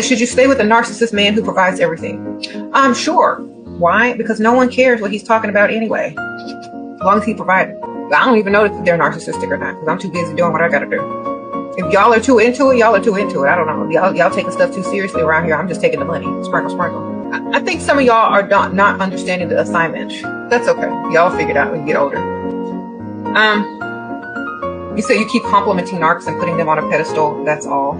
Should you stay with a narcissist man who provides everything? I'm sure. Why? Because no one cares what he's talking about anyway. As long as he provides. I don't even know if they're narcissistic or not, because I'm too busy doing what I gotta do. If y'all are too into it, y'all are too into it. I don't know. Y'all taking stuff too seriously around here. I'm just taking the money. Sprinkle, sprinkle. I think some of y'all are not understanding the assignment. That's okay. Y'all figure it out when you get older. You say you keep complimenting narcs and putting them on a pedestal. That's all.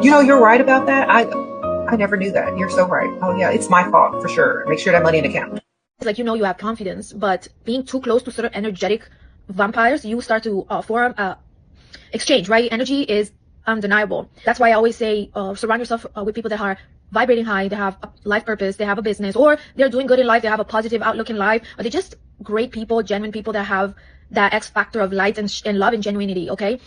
You know, you're right about that. I never knew that. You're so right. Oh yeah, it's my fault for sure. Make sure that money in account. It's like, you know, you have confidence, but being too close to certain energetic vampires, you start to form exchange, right? Energy is undeniable. That's why I always say surround yourself with people that are vibrating high, they have a life purpose, they have a business, or they're doing good in life, they have a positive outlook in life, or they're just great people, genuine people that have that X factor of light and love and genuinity, okay?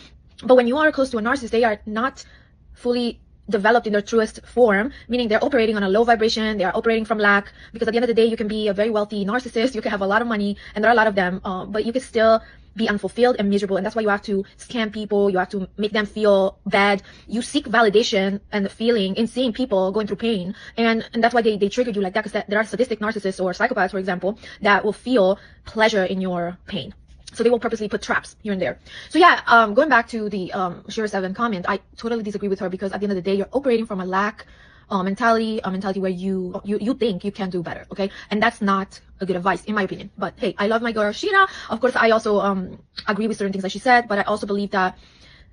But when you are close to a narcissist, they are not fully developed in their truest form, meaning they're operating on a low vibration, they are operating from lack, because at the end of the day, you can be a very wealthy narcissist, you can have a lot of money, and there are a lot of them, but you can still be unfulfilled and miserable. And that's why you have to scam people, you have to make them feel bad. You seek validation and the feeling in seeing people going through pain, and that's why they triggered you like that, because there are sadistic narcissists or psychopaths, for example, that will feel pleasure in your pain. So they will purposely put traps here and there. So yeah, going back to the SheraSeven comment, I totally disagree with her, because at the end of the day, you're operating from a lack mentality, a mentality where you think you can do better, okay? And that's not a good advice, in my opinion. But hey, I love my girl Shira. Of course, I also agree with certain things that she said, but I also believe that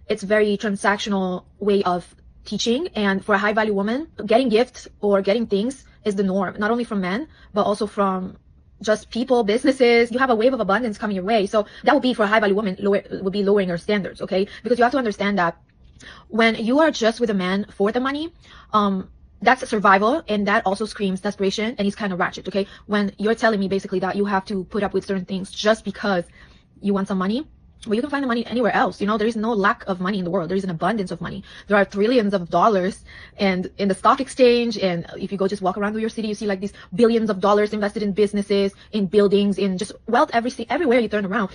it's very transactional way of teaching. And for a high value woman, getting gifts or getting things is the norm, not only from men, but also from just people, businesses. You have a wave of abundance coming your way. So that would be, for a high value woman, would be lowering her standards, okay? Because you have to understand that when you are just with a man for the money, that's survival, and that also screams desperation, and he's kind of ratchet, okay? When you're telling me basically that you have to put up with certain things just because you want some money, well, you can find the money anywhere else. You know, there is no lack of money in the world. There is an abundance of money. There are trillions of dollars, and in the stock exchange, and if you go just walk around through your city, you see like these billions of dollars invested in businesses, in buildings, in just wealth everywhere you turn around.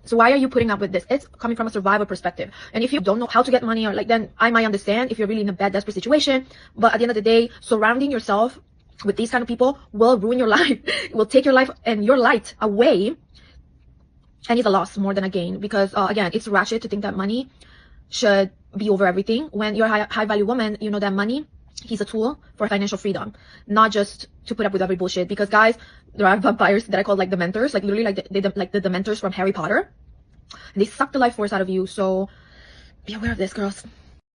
So why are you putting up with this? It's coming from a survival perspective. And if you don't know how to get money, or like, then I might understand if you're really in a bad, desperate situation. But at the end of the day, surrounding yourself with these kind of people will ruin your life. It will take your life and your light away. And it's a loss more than a gain, because again, it's ratchet to think that money should be over everything. When you're a high value woman, you know that money is a tool for financial freedom, not just to put up with every bullshit. Because guys, there are vampires that I call like the mentors, like literally like the mentors from Harry Potter. And they suck the life force out of you. So be aware of this, girls.